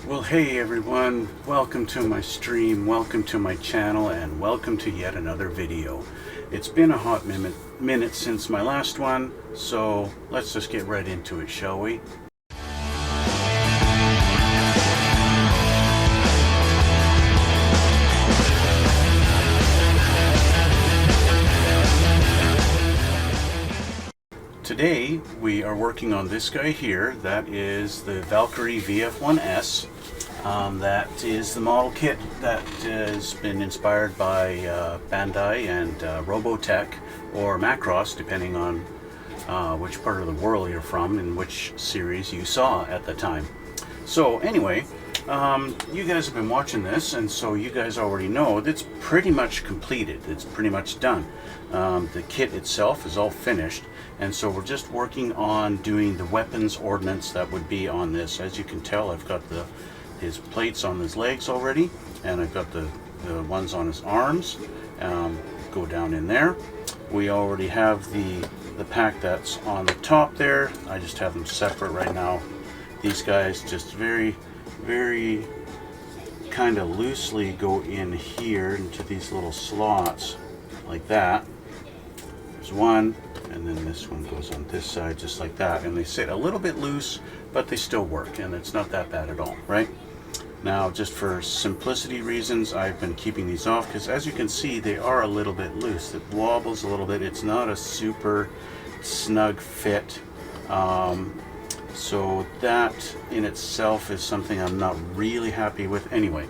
Well, hey everyone, welcome to my stream, welcome to my channel, and welcome to yet another video. It's been a hot minute since my last one, so let's just get right into it, shall we? Today we are working on this guy here. That is the Valkerie VF-1S. That is the model kit that has been inspired by Bandai and Robotech or Macross, depending on which part of the world you're from and which series you saw at the time. So anyway, you guys have been watching this, and so you guys already know that's pretty much completed. It's pretty much done. The kit itself is all finished, and so we're just working on doing the weapons ordnance that would be on this. As you can tell, I've got his plates on his legs already, and I've got the ones on his arms go down in there. We already have the pack that's on the top there. I just have them separate right now. These guys just very kind of loosely go in here into these little slots like that. There's one, and then this one goes on this side just like that, and they sit a little bit loose, but they still work, and it's not that bad at all, right? Now, just for simplicity reasons, I've been keeping these off because, as you can see, they are a little bit loose. It wobbles a little bit. It's not a super snug fit. So that in itself is something I'm not really happy with. Anyway,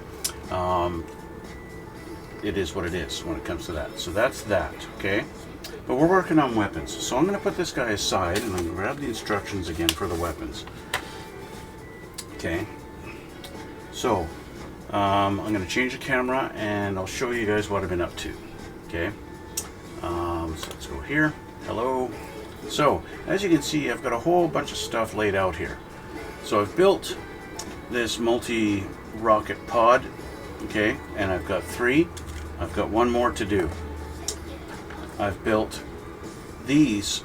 it is what it is when it comes to that. So that's that, okay? But we're working on weapons. So I'm going to put this guy aside, and I'm going to grab the instructions again for the weapons. Okay. So, I'm going to change the camera, and I'll show you guys what I've been up to. Okay. So let's go here. Hello. So, as you can see, I've got a whole bunch of stuff laid out here. So I've built this multi-rocket pod, okay, and I've got 3. I've got 1 more to do. I've built these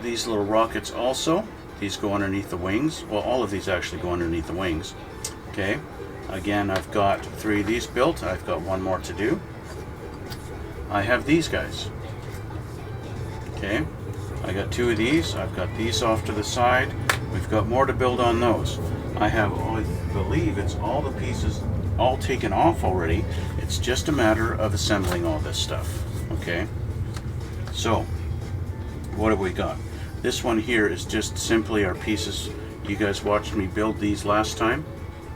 little rockets also. These go underneath the wings. Well, all of these actually go underneath the wings. Okay. Again, I've got 3 of these built. I've got 1 more to do. I have these guys. Okay, I got 2 of these. I've got these off to the side. We've got more to build on those. I believe it's all the pieces all taken off already. It's just a matter of assembling all this stuff. Okay, so what have we got? This one here is just simply our pieces. You guys watched me build these last time.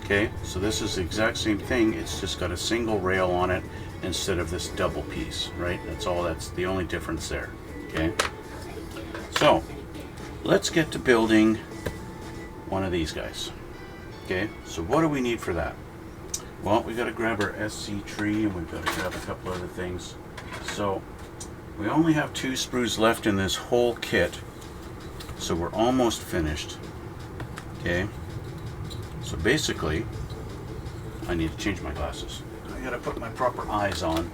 Okay, so this is the exact same thing. It's just got a single rail on it instead of this double piece, right? That's the only difference there. Okay, so let's get to building one of these guys. Okay, so what do we need for that? Well, we got to grab our SC tree, and we've got to grab a couple other things. So we only have 2 sprues left in this whole kit, so we're almost finished. Okay, so basically I need to change my glasses. I got to put my proper eyes on.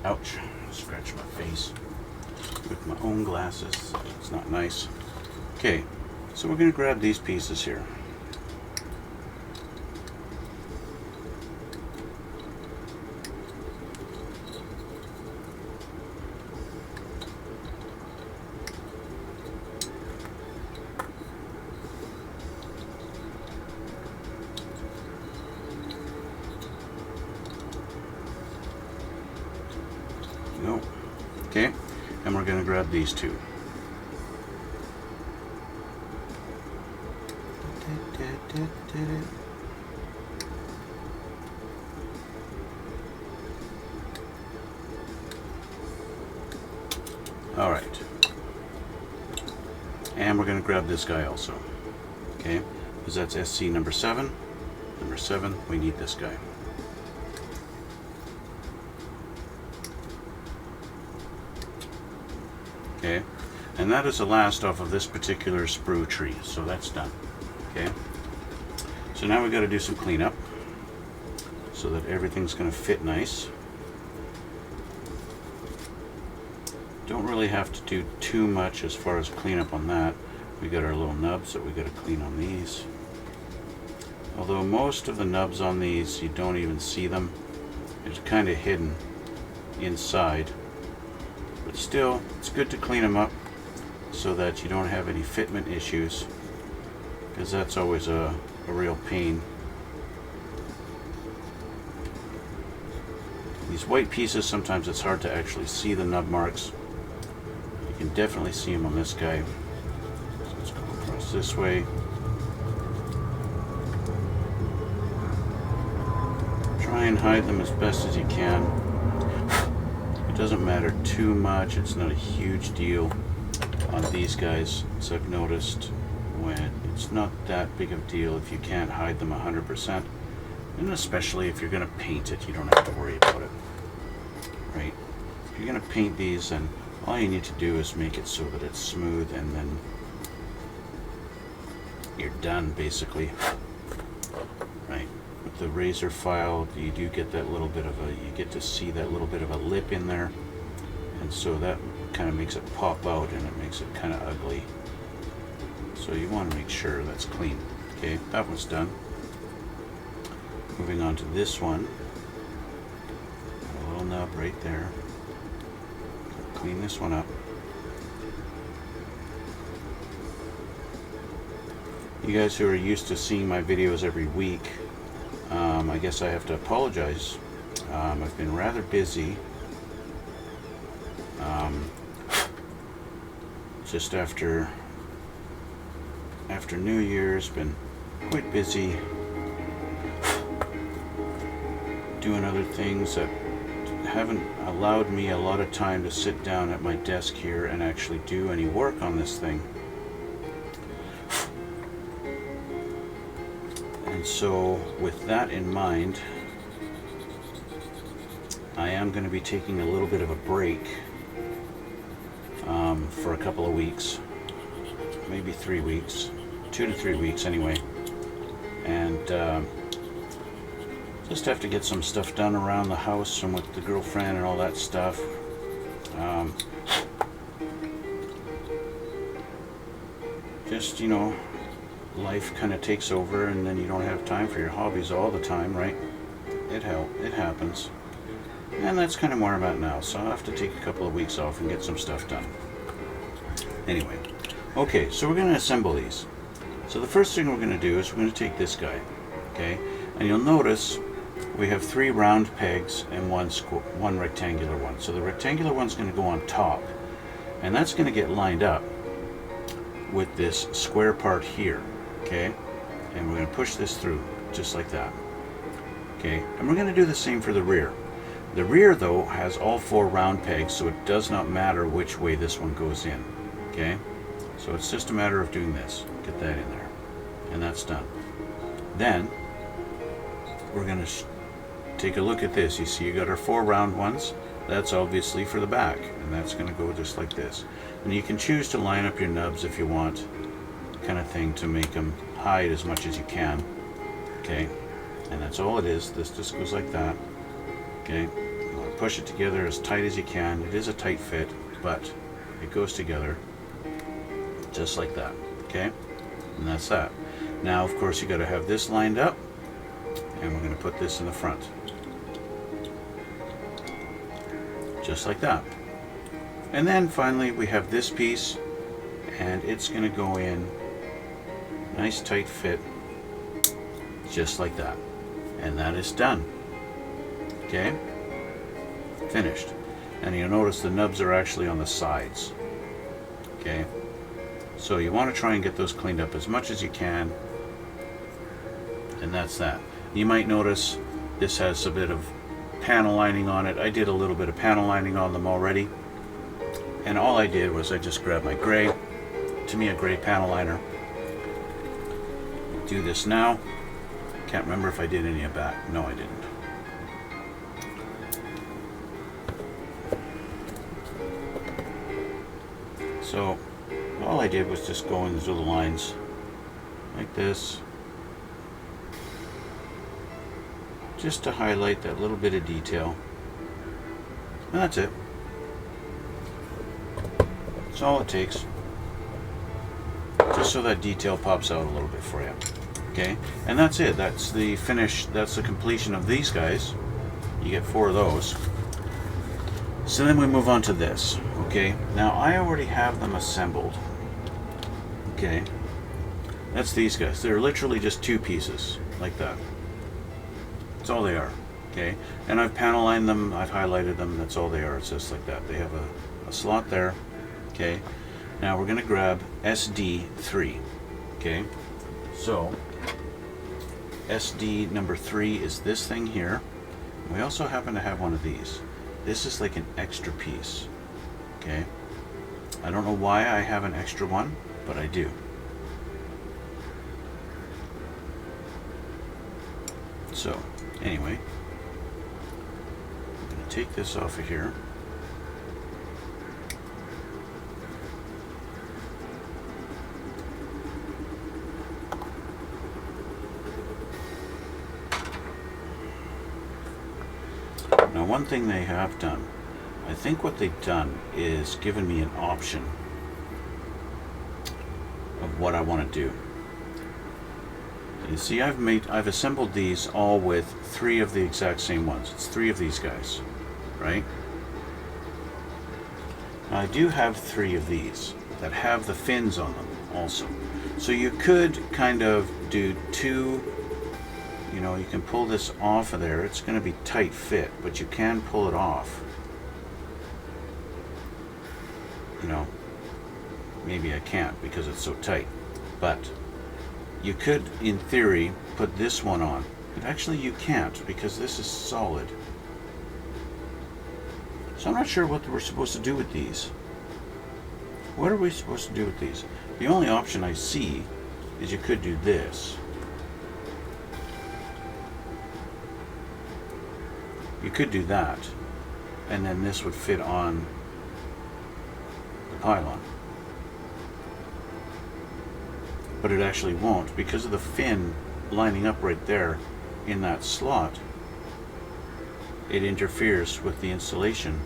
Ouch, scratch my face with my own glasses. It's not nice. Okay, so we're going to grab these pieces here. No. Okay, and we're going to grab these 2. All right, and we're going to grab this guy also. Okay, because that's SC number 7. Number 7, we need this guy. Okay, and that is the last off of this particular sprue tree, so that's done. Okay, so now we've got to do some cleanup so that everything's going to fit nice. Don't really have to do too much as far as cleanup on that. We got our little nubs that we got to clean on these. Although most of the nubs on these, you don't even see them. It's kind of hidden inside. But still, it's good to clean them up so that you don't have any fitment issues, because that's always a real pain. These white pieces, sometimes it's hard to actually see the nub marks. You can definitely see them on this guy. So let's go across this way. Try and hide them as best as you can. It doesn't matter too much. It's not a huge deal on these guys, as I've noticed. When it's not that big of a deal if you can't hide them 100%, and especially if you're going to paint it, you don't have to worry about it, right? If you're going to paint these, then all you need to do is make it so that it's smooth, and then you're done basically, right? With the razor file, you do get that little bit of you get to see that little bit of a lip in there, and so that kind of makes it pop out, and it makes it kind of ugly. So you want to make sure that's clean. Okay, that one's done. Moving on to this one. A little nub right there. Clean this one up. You guys who are used to seeing my videos every week, I guess I have to apologize. I've been rather busy. Just after New Year's, been quite busy doing other things that haven't allowed me a lot of time to sit down at my desk here and actually do any work on this thing. And so with that in mind, I am going to be taking a little bit of a break for a couple of weeks, maybe 3 weeks, 2 to 3 weeks anyway, and just have to get some stuff done around the house and with the girlfriend and all that stuff. Just, you know, life kind of takes over, and then you don't have time for your hobbies all the time, right? It happens. And that's kind of where I'm at now, so I'll have to take a couple of weeks off and get some stuff done. Anyway, okay, so we're going to assemble these. So the first thing we're going to do is we're going to take this guy, okay? And you'll notice we have 3 round pegs and one rectangular one. So the rectangular one's going to go on top, and that's going to get lined up with this square part here, okay? And we're going to push this through just like that, okay? And we're going to do the same for the rear. The rear, though, has all 4 round pegs, so it does not matter which way this one goes in, okay? So it's just a matter of doing this. Get that in there, and that's done. Then we're going to take a look at this. You see, you got our 4 round ones. That's obviously for the back, and that's going to go just like this. And you can choose to line up your nubs if you want, kind of thing, to make them hide as much as you can, okay? And that's all it is. This just goes like that, okay? You want to push it together as tight as you can. It is a tight fit, but it goes together just like that, okay? And that's that. Now, of course, you got to have this lined up, and we're going to put this in the front, just like that. And then finally we have this piece, and it's going to go in nice tight fit, just like that. And that is done, okay? Finished. And you'll notice the nubs are actually on the sides, okay? So you want to try and get those cleaned up as much as you can, and that's that. You might notice this has a bit of panel lining on it. I did a little bit of panel lining on them already, and all I did was I just grabbed my gray, to me a gray panel liner. Do this now. Can't remember if I did any of that. No, I didn't. So all I did was just go in these little lines like this, just to highlight that little bit of detail, and that's it. That's all it takes. just so that detail pops out a little bit for you. Okay, and that's it. That's the finish. That's the completion of these guys. You get 4 of those. So then we move on to this. Okay, now I already have them assembled. Okay, that's these guys. They're literally just 2 pieces like that. That's all they are. Okay, and I've panel lined them. I've highlighted them. That's all they are. It's just like that. They have a slot there. Okay, now we're going to grab SD3. Okay, so SD number 3 is this thing here. We also happen to have one of these. This is like an extra piece. Okay, I don't know why I have an extra one, but I do. So anyway, I'm going to take this off of here. Now, one thing they have done, I think what they've done is given me an option of what I want to do. You see, I've assembled these all with 3 of the exact same ones. It's 3 of these guys, right? Now, I do have 3 of these that have the fins on them also. So you could kind of do 2. You know, you can pull this off of there. It's going to be tight fit, but you can pull it off. You know, maybe I can't because it's so tight. But you could, in theory, put this one on. But actually you can't because this is solid. So I'm not sure what we're supposed to do with these. What are we supposed to do with these? The only option I see is you could do this. You could do that, and then this would fit on the pylon. But it actually won't because of the fin lining up right there in that slot. It interferes with the installation,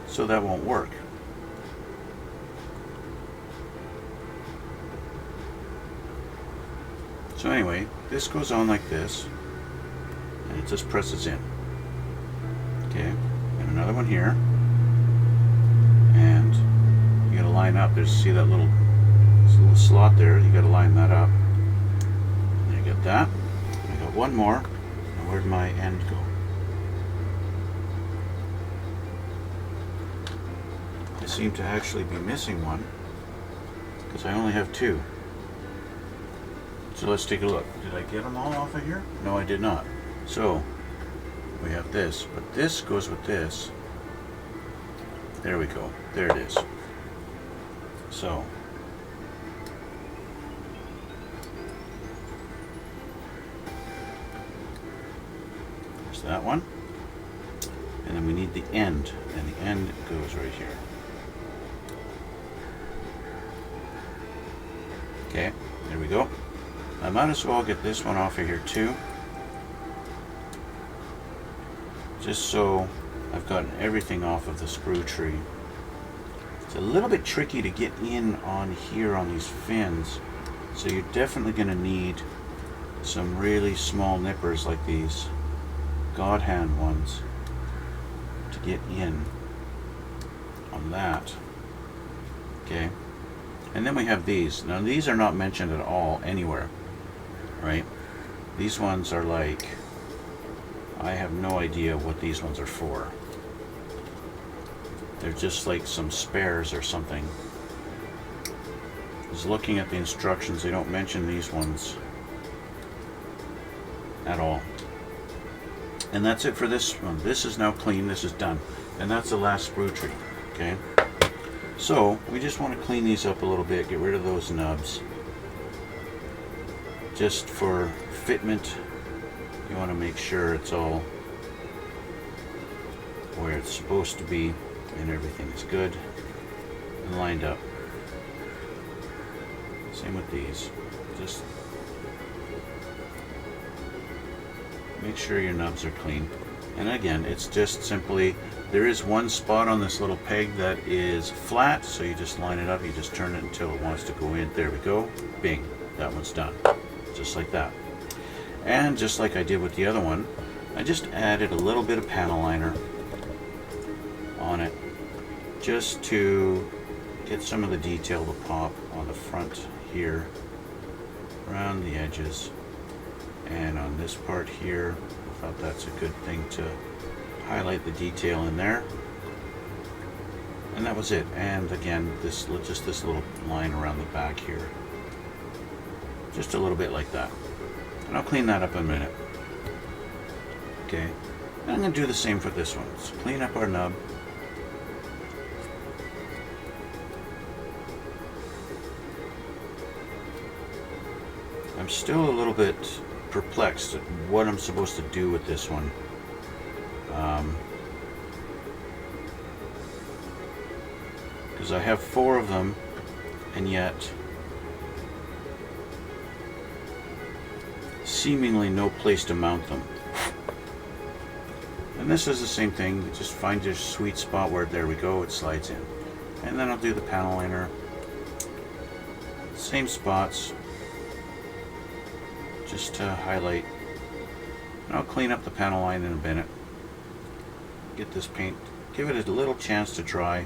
so that won't work. So anyway, this goes on like this, and it just presses in. Okay, and another one here, and you gotta line up. See that little slot there? You gotta line that up. You get that. I got one more. Now where'd my end go? I seem to actually be missing one because I only have 2. So let's take a look. Did I get them all off of here? No, I did not. So we have this, but this goes with this. There we go. There it is. So there's that one. And then we need the end, and the end goes right here. Okay, there we go. I might as well get this one off of here too. Just so I've gotten everything off of the screw tree. It's a little bit tricky to get in on here on these fins, so you're definitely going to need some really small nippers like these God hand ones to get in on that. Okay, and then we have these. Now these are not mentioned at all anywhere, right? These ones are like, I have no idea what these ones are for. They're just like some spares or something. Just looking at the instructions, they don't mention these ones at all. And that's it for this one. This is now clean, this is done. And that's the last sprue tree, okay? So, we just want to clean these up a little bit, get rid of those nubs. Just for fitment, you want to make sure it's all where it's supposed to be and everything is good and lined up. Same with these. Just make sure your nubs are clean. And again, it's just simply, there is one spot on this little peg that is flat, so you just line it up, you just turn it until it wants to go in. There we go. Bing. That one's done. Just like that. And just like I did with the other one, I just added a little bit of panel liner on it just to get some of the detail to pop on the front here, around the edges, and on this part here. I thought that's a good thing to highlight the detail in there. And that was it. And again, just this little line around the back here. Just a little bit like that. And I'll clean that up in a minute. Okay. And I'm going to do the same for this one. So clean up our nub. I'm still a little bit perplexed at what I'm supposed to do with this one. Because I have 4 of them, and yet seemingly no place to mount them. And this is the same thing, just find your sweet spot where, there we go, it slides in. And then I'll do the panel liner, same spots, just to highlight. And I'll clean up the panel line in a minute. Get this paint, give it a little chance to dry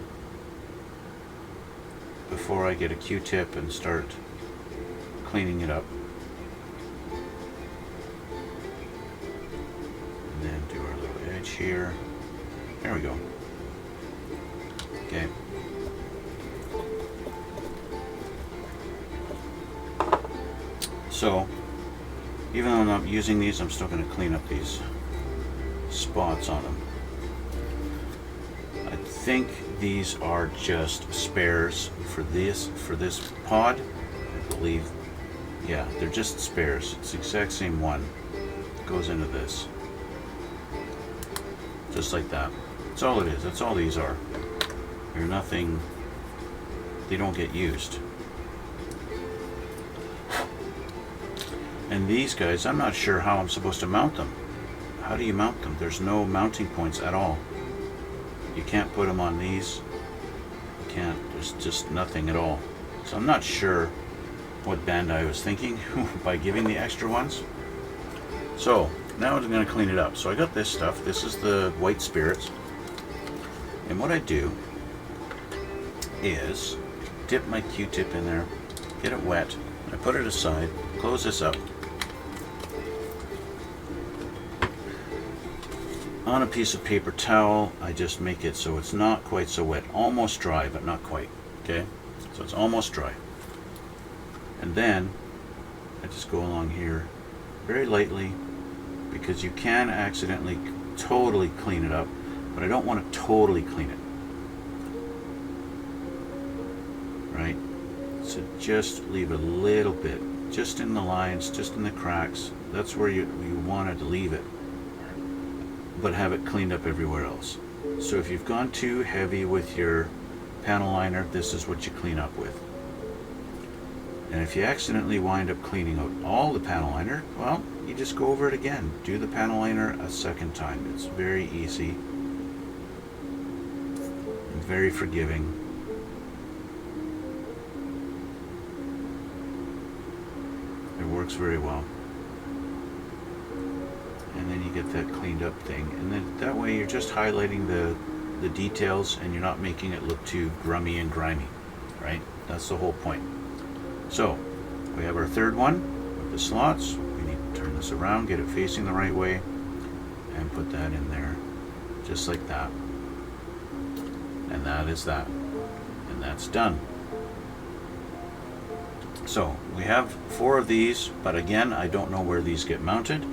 before I get a Q-tip and start cleaning it up. And then do our little edge here. There we go. Okay. So, even though I'm not using these, I'm still going to clean up these spots on them. I think these are just spares for this pod. I believe, yeah, they're just spares. It's the exact same one. It goes into this. Just like that. That's all it is. That's all these are. They're nothing, they don't get used. And these guys, I'm not sure how I'm supposed to mount them. How do you mount them? There's no mounting points at all. You can't put them on these. You can't, there's just nothing at all. So I'm not sure what Bandai was thinking by giving the extra ones. So now I'm going to clean it up. So I got this stuff. This is the white spirits. And what I do is dip my Q-tip in there, get it wet, I put it aside, close this up. On a piece of paper towel, I just make it so it's not quite so wet. Almost dry, but not quite. Okay? So it's almost dry. And then I just go along here very lightly, because you can accidentally totally clean it up, but I don't want to totally clean it. Right? So just leave a little bit, just in the lines, just in the cracks. That's where you wanted to leave it, but have it cleaned up everywhere else. So if you've gone too heavy with your panel liner, this is what you clean up with. And if you accidentally wind up cleaning out all the panel liner, well, you just go over it again. Do the panel liner a second time. It's very easy and very forgiving. It works very well. And then you get that cleaned up thing. And then that way you're just highlighting the details, and you're not making it look too grummy and grimy, right? That's the whole point. So we have our third one with the slots. We need to turn this around, get it facing the right way, and put that in there just like that. And that is that. And that's done. So we have 4 of these, but again, I don't know where these get mounted.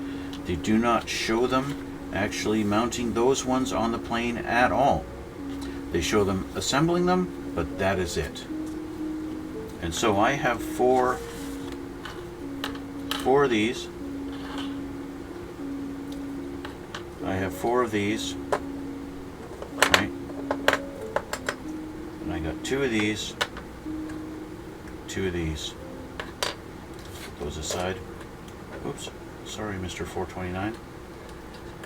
They do not show them actually mounting those ones on the plane at all. They show them assembling them, but that is it. And so I have four of these. I have 4 of these, right? And I got 2 of these, 2 of these. Put those aside. Oops, sorry, Mr. 429.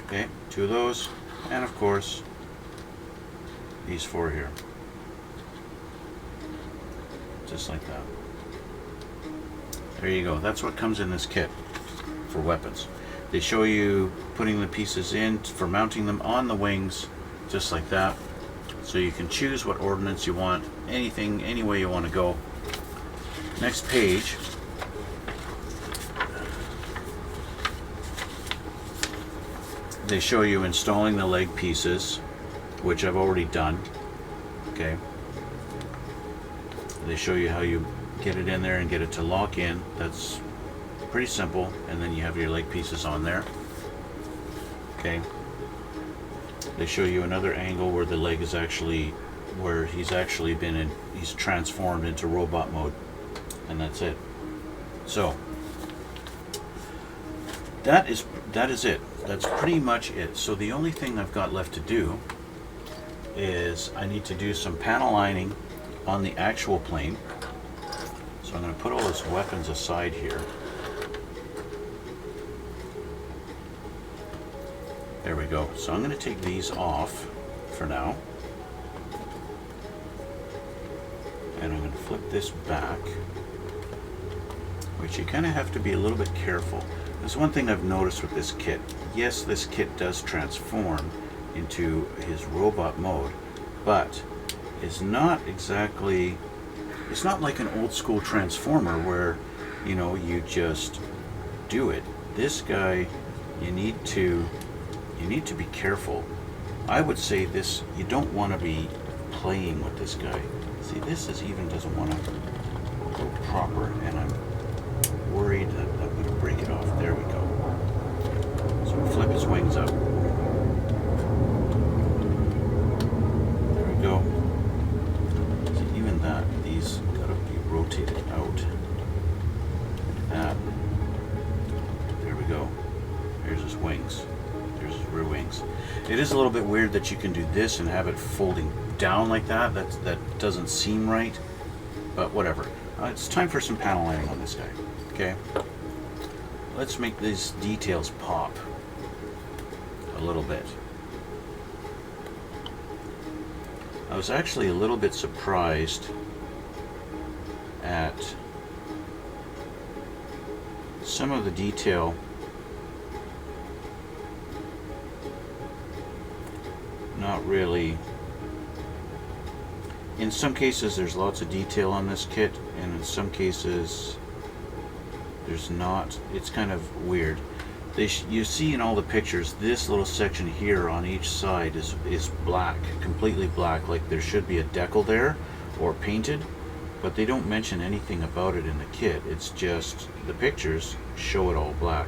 Okay, 2 of those, and of course these 4 here, just like that. There you go. That's what comes in this kit for weapons. They show you putting the pieces in for mounting them on the wings, just like that. So you can choose what ordnance you want, anything, any way you want to go. Next page. They show you installing the leg pieces, which I've already done. Okay. They show you how you get it in there and get it to lock in. That's pretty simple. And then you have your leg pieces on there. Okay. They show you another angle where the leg is actually, where he's actually been in, he's transformed into robot mode. And that's it. So that is it. That's pretty much it. So the only thing I've got left to do is I need to do some panel lining on the actual plane. So I'm going to put all those weapons aside here. There we go. So I'm going to take these off for now. And I'm going to flip this back, which you kind of have to be a little bit careful. There's one thing I've noticed with this kit. Yes, this kit does transform into his robot mode, but it's not exactly, it's not like an old school transformer where, you know, you just do it. This guy, you need to be careful. I would say this, you don't want to be playing with this guy. See, this is even doesn't want to go proper, and I'm worried that I'm going to break it off. There we go. So we flip his wings up. There we go. See, even that, these got to be rotated out. Like that. There we go. Here's his wings. There's his rear wings. It is a little bit weird that you can do this and have it folding down like that. That doesn't seem right, but whatever. It's time for some panel lining on this guy. Okay, let's make these details pop a little bit. I was actually a little bit surprised at some of the detail. Not really. In some cases there's lots of detail on this kit, and in some cases there's not. It's kind of weird. You see in all the pictures, this little section here on each side is black, completely black, like there should be a decal there or painted, but they don't mention anything about it in the kit. It's just the pictures show it all black.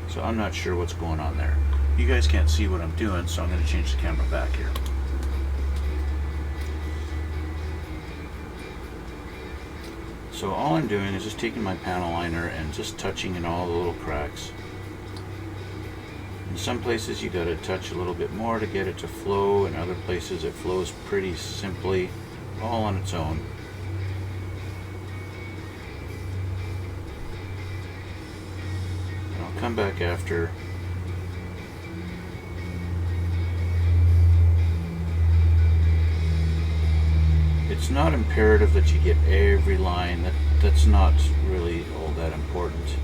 So I'm not sure what's going on there. You guys can't see what I'm doing, so I'm going to change the camera back here. So all I'm doing is just taking my panel liner and just touching in all the little cracks. In some places you got to touch a little bit more to get it to flow. In other places it flows pretty simply, all on its own. And I'll come back after. It's not imperative that you get every line. That's not really all that important.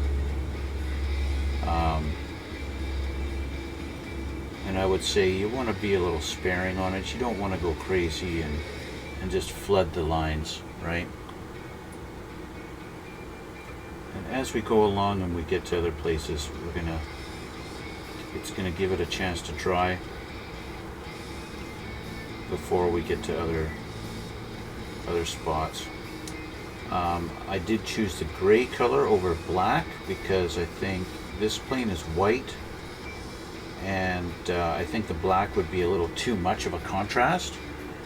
And I would say you want to be a little sparing on it. You don't want to go crazy and just flood the lines, right? And as we go along and we get to other places, it's gonna give it a chance to dry before we get to other spots. I did choose the gray color over black because I think this plane is white, and I think the black would be a little too much of a contrast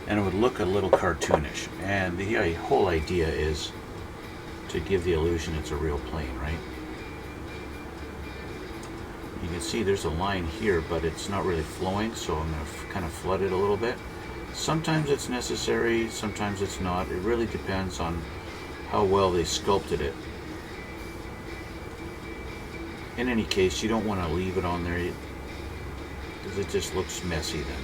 and it would look a little cartoonish, and the whole idea is to give the illusion it's a real plane, right? You can see there's a line here, but it's not really flowing, so I'm going to kind of flood it a little bit. Sometimes it's necessary, sometimes it's not. It really depends on how well they sculpted it. In any case, you don't want to leave it on there. because it just looks messy then.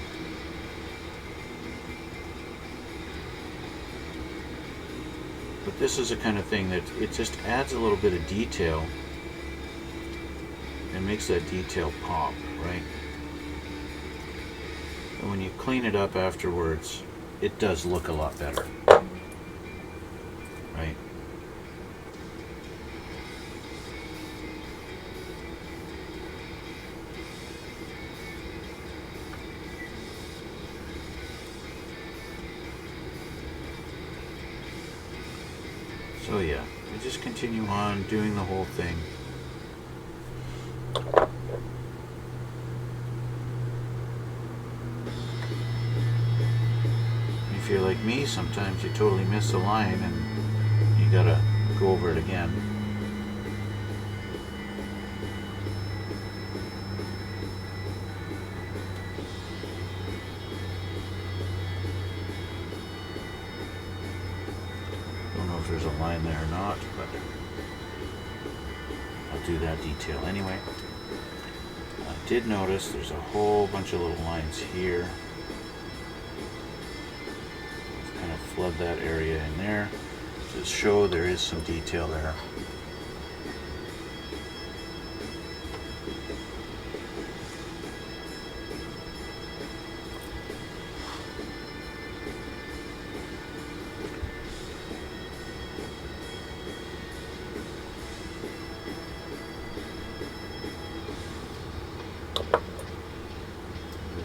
But this is the kind of thing that it just adds a little bit of detail and makes that detail pop, right? And when you clean it up afterwards, it does look a lot better, right? So yeah, we just continue on doing the whole thing. If you're like me, sometimes you totally miss a line and you gotta go over it again. Don't know if there's a line there or not, but I'll do that detail anyway. I did notice there's a whole bunch of little lines here. Kind of flood that area in there to show there is some detail there.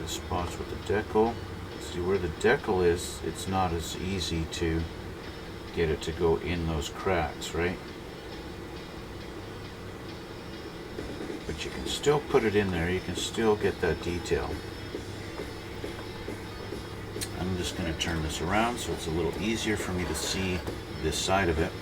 The spots with the decal. See where the decal is, it's not as easy to get it to go in those cracks, right? But you can still put it in there, you can still get that detail. I'm just going to turn this around so it's a little easier for me to see this side of it.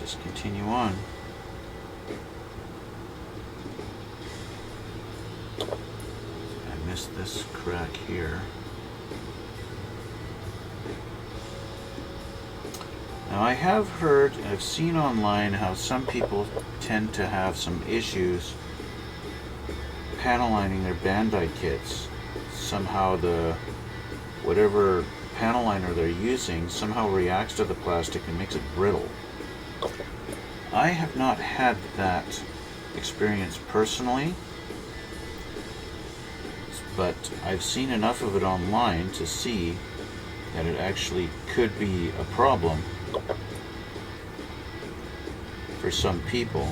Just continue on. I missed this crack here. Now I have heard, I've seen online how some people tend to have some issues panel lining their Bandai kits. Somehow the whatever panel liner they're using somehow reacts to the plastic and makes it brittle. I have not had that experience personally, but I've seen enough of it online to see that it actually could be a problem for some people,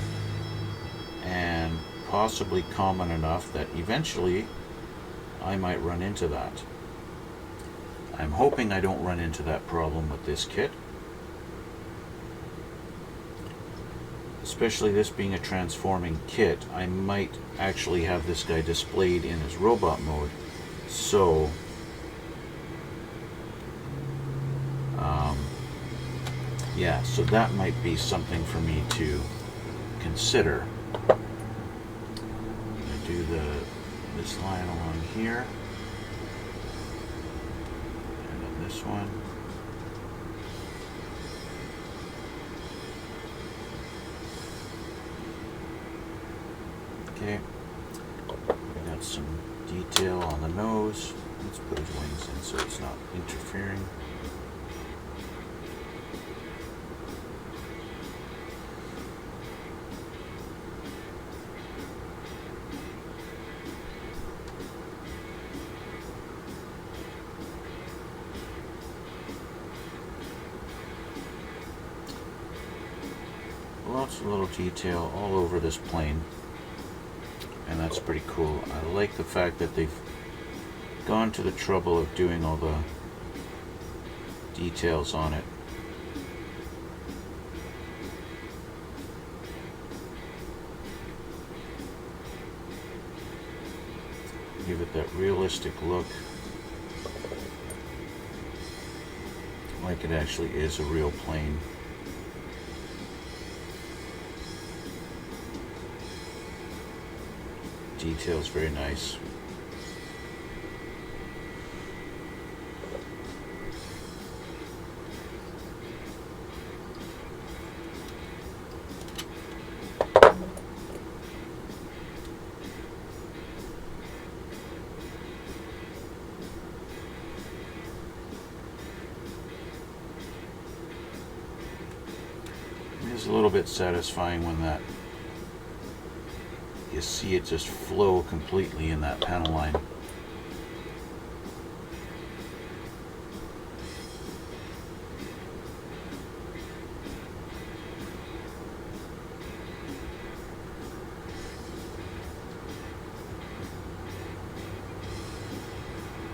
and possibly common enough that eventually I might run into that. I'm hoping I don't run into that problem with this kit. Especially this being a transforming kit, I might actually have this guy displayed in his robot mode. So, yeah, so that might be something for me to consider. I'm going to do this line along here, and then this one. Okay, we got some detail on the nose. Let's put his wings in so it's not interfering. Lots of little detail all over this plane. And that's pretty cool. I like the fact that they've gone to the trouble of doing all the details on it. Give it that realistic look, like it actually is a real plane. Detail's very nice. little bit satisfying when that you see it just flow completely in that panel line.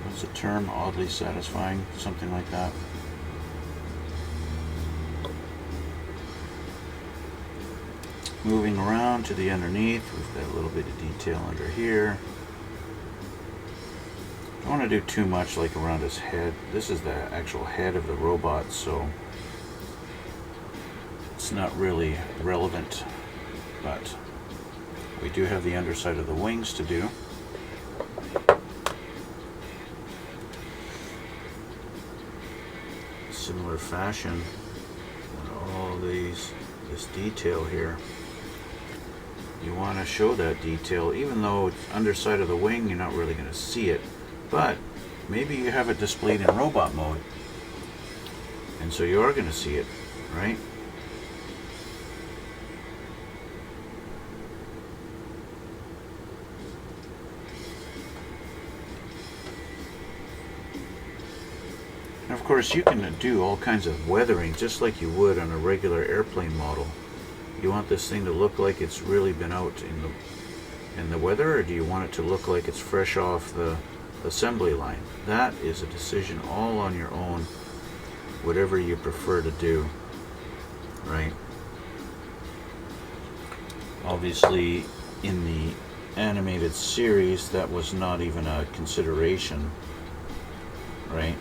What's the term? Oddly satisfying, something like that. Moving around to the underneath, we've got a little bit of detail under here. Don't want to do too much like around his head. This is the actual head of the robot, so it's not really relevant, but we do have the underside of the wings to do. Similar fashion, all this detail here. You want to show that detail, even though it's underside of the wing, you're not really going to see it, but maybe you have it displayed in robot mode, and so you are going to see it, right? And of course, you can do all kinds of weathering just like you would on a regular airplane model. You want this thing to look like it's really been out in the weather, or do you want it to look like it's fresh off the assembly line? That is a decision all on your own, whatever you prefer to do, right? Obviously, in the animated series, that was not even a consideration, right?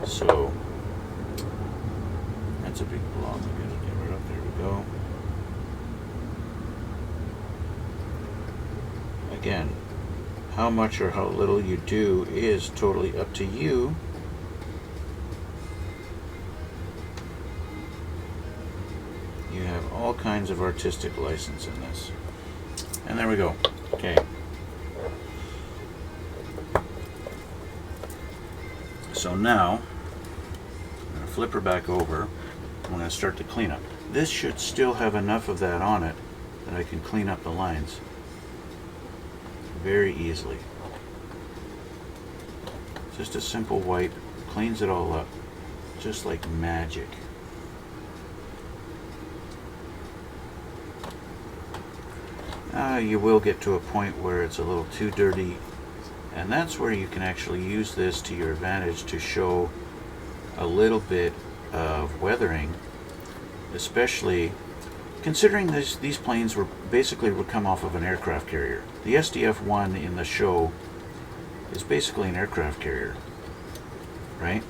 So that's a big block. We gotta get rid of. There we go. Again, how much or how little you do is totally up to you. You have all kinds of artistic license in this. And there we go. Okay. So now flip her back over. I'm going to start the cleanup. This should still have enough of that on it that I can clean up the lines very easily. Just a simple wipe cleans it all up just like magic. You will get to a point where it's a little too dirty, and that's where you can actually use this to your advantage to show a little bit of weathering, especially considering these planes were basically would come off of an aircraft carrier. The SDF-1 in the show is basically an aircraft carrier, right?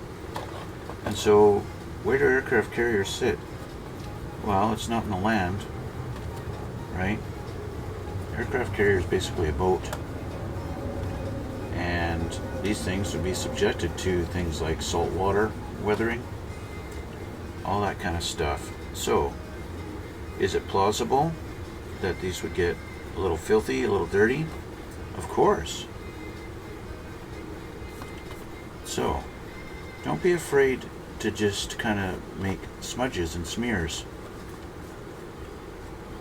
And so where do aircraft carriers sit? Well, it's not in the land, right? Aircraft carrier is basically a boat, and these things would be subjected to things like saltwater weathering, all that kind of stuff. So, is it plausible that these would get a little filthy, a little dirty? Of course. So, don't be afraid to just kind of make smudges and smears,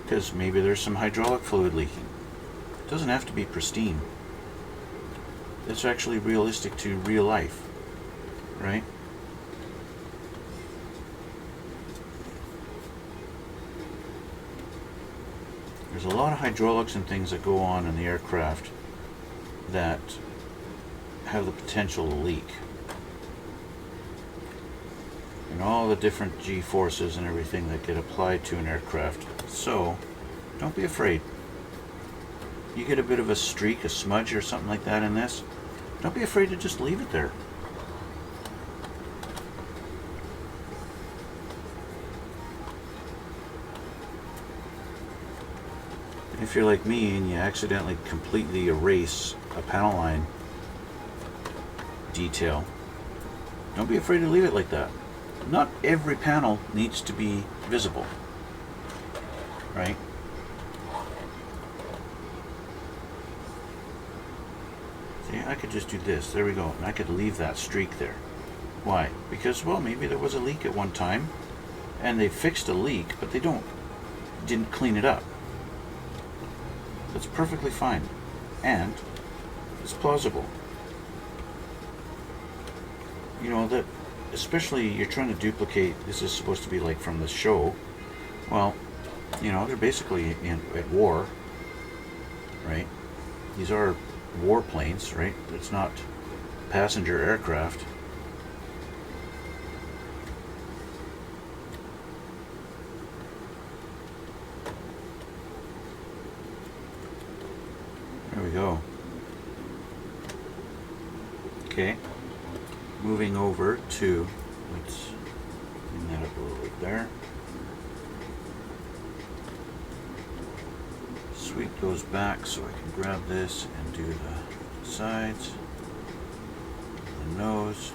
because maybe there's some hydraulic fluid leaking. It doesn't have to be pristine. It's actually realistic to real life, right? There's a lot of hydraulics and things that go on in the aircraft that have the potential to leak. And all the different G-forces and everything that get applied to an aircraft. So, don't be afraid. You get a bit of a streak, a smudge or something like that in this, don't be afraid to just leave it there. And if you're like me and you accidentally completely erase a panel line detail, don't be afraid to leave it like that. not every panel needs to be visible, right? See, I could just do this. There we go. And I could leave that streak there. Why? Because, well, maybe there was a leak at one time, and they fixed a leak, but they didn't clean it up. That's perfectly fine, and it's plausible. You know, that especially you're trying to duplicate, this is supposed to be like from the show. Well, you know, they're basically at war, right? These are war planes, right? It's not passenger aircraft. There we go. Okay. Moving over to, let's clean that up a little bit there. Sweep those back so I can grab this and do the sides, the nose.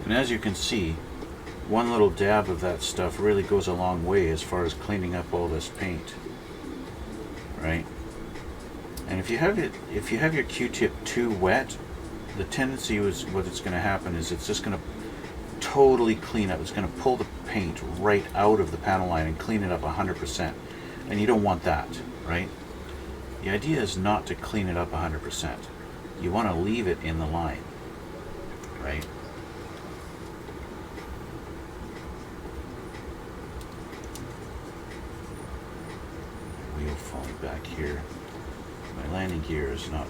And as you can see, one little dab of that stuff really goes a long way as far as cleaning up all this paint, right? And if you have your Q-tip too wet, the tendency is what it's going to happen is it's just going to totally clean up. It's going to pull the paint right out of the panel line and clean it up 100%. And you don't want that, right? The idea is not to clean it up 100%. You want to leave it in the line, right? Wheel falling back here. My landing gear is not.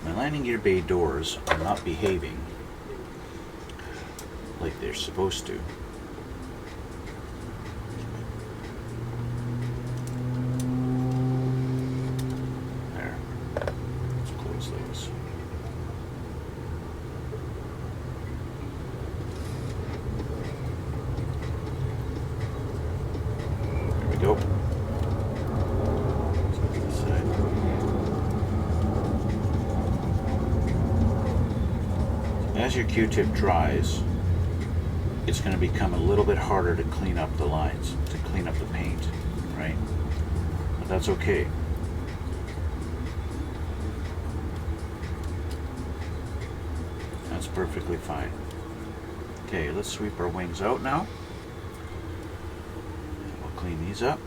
My landing gear bay doors are not behaving like they're supposed to. There. Let's close those. There we go. As your Q-tip dries, it's going to become a little bit harder to clean up the lines, to clean up the paint, right? But that's okay. That's perfectly fine. Okay, let's sweep our wings out now. We'll clean these up.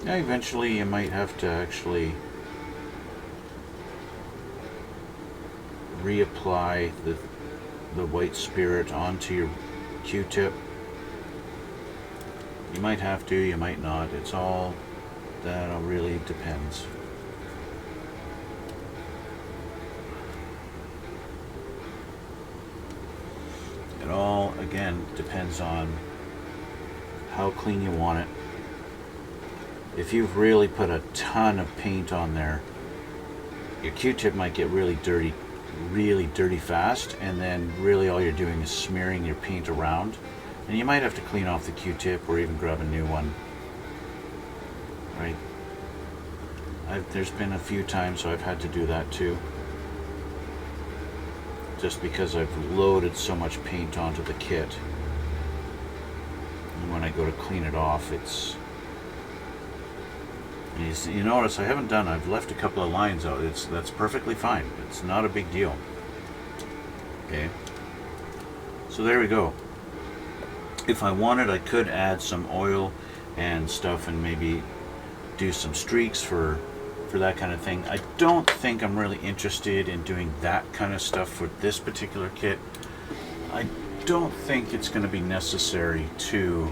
Yeah, eventually you might have to actually reapply the white spirit onto your Q-tip. You might have to, you might not. It's all, that really depends. It all, again, depends on how clean you want it. If you've really put a ton of paint on there, your Q-tip might get really dirty fast, and then really all you're doing is smearing your paint around, and you might have to clean off the Q-tip or even grab a new one, right? There's been a few times so I've had to do that too, just because I've loaded so much paint onto the kit, and when I go to clean it off, you notice I've left a couple of lines out. That's perfectly fine. It's not a big deal. Okay. So there we go. If I wanted, I could add some oil and stuff and maybe do some streaks for that kind of thing. I don't think I'm really interested in doing that kind of stuff for this particular kit. I don't think it's going to be necessary to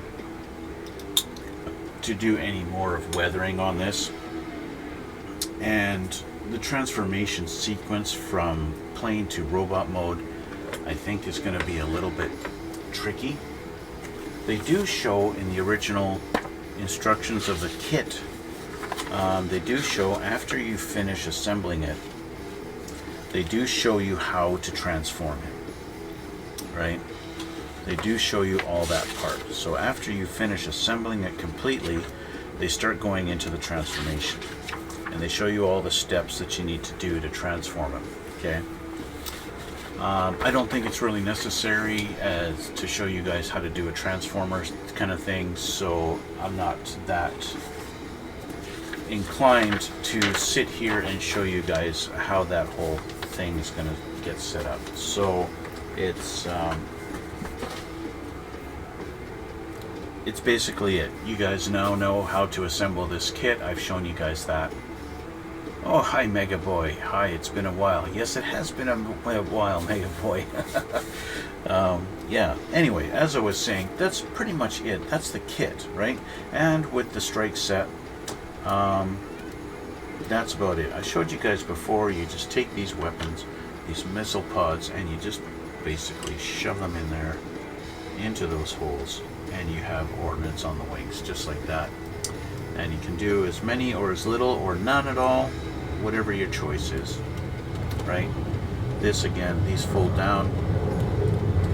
to do any more of weathering on this, and the transformation sequence from plane to robot mode I think is going to be a little bit tricky. They do show in the original instructions of the kit, they do show after you finish assembling it, they do show you how to transform it, right? They do show you all that part. So after you finish assembling it completely, they start going into the transformation, and they show you all the steps that you need to do to transform it. Okay. I don't think it's really necessary as to show you guys how to do a transformer kind of thing, so I'm not that inclined to sit here and show you guys how that whole thing is going to get set up. So it's basically it. You guys now know how to assemble this kit. I've shown you guys that. Oh, hi, Mega Boy. Hi, it's been a while. Yes, it has been a while, Mega Boy. Yeah, anyway, as I was saying, that's pretty much it. That's the kit, right? And with the strike set, that's about it. I showed you guys before, you just take these weapons, these missile pods, and you just basically shove them in there, into those holes, and you have ordnance on the wings, just like that. And you can do as many or as little or none at all, whatever your choice is, right? This again, these fold down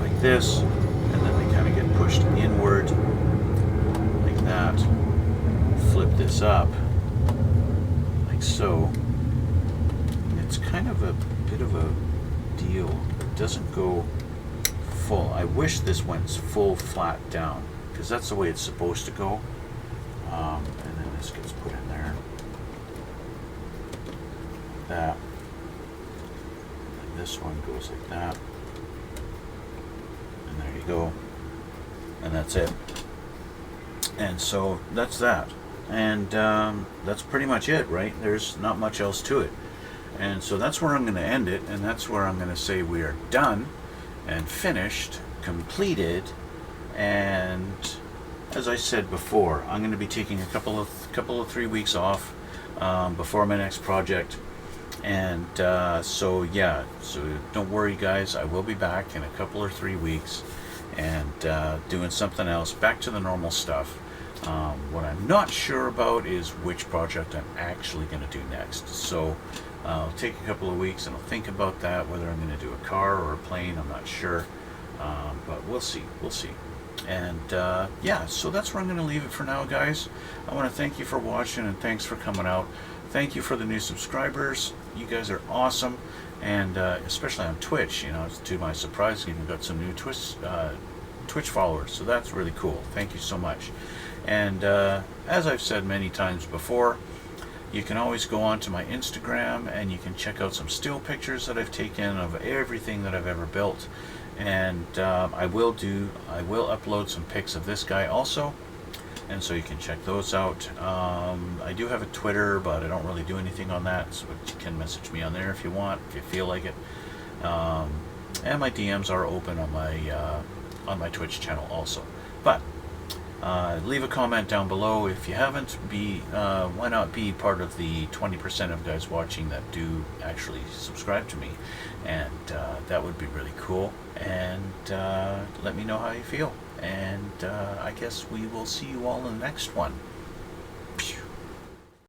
like this, and then they kind of get pushed inward like that. Flip this up like so. It's kind of a bit of a deal. It doesn't go full. I wish this went full flat down, because that's the way it's supposed to go. And then this gets put in there. That. And this one goes like that. And there you go. And that's it. And so that's that. And that's pretty much it, right? There's not much else to it. And so that's where I'm going to end it. And that's where I'm going to say we are done and finished, completed. And as I said before, I'm going to be taking a couple of 3 weeks off before my next project, and so yeah, so don't worry guys, I will be back in a couple or 3 weeks and doing something else, back to the normal stuff. What I'm not sure about is which project I'm actually going to do next, so I'll take a couple of weeks and I'll think about that, whether I'm going to do a car or a plane, I'm not sure, but we'll see. And yeah, so that's where I'm going to leave it for now, guys. I want to thank you for watching, and thanks for coming out. Thank you for the new subscribers. You guys are awesome, and especially on Twitch, you know, to my surprise, even got some new Twitch followers, so that's really cool. Thank you so much. And as I've said many times before, you can always go on to my Instagram and you can check out some still pictures that I've taken of everything that I've ever built. And I will upload some pics of this guy also, and so you can check those out. I do have a Twitter, but I don't really do anything on that, so you can message me on there if you want, if you feel like it. And my DMs are open on my Twitch channel also. But leave a comment down below if you haven't. Why not be part of the 20% of guys watching that do actually subscribe to me, and that would be really cool. And let me know how you feel, and I guess we will see you all in the next one.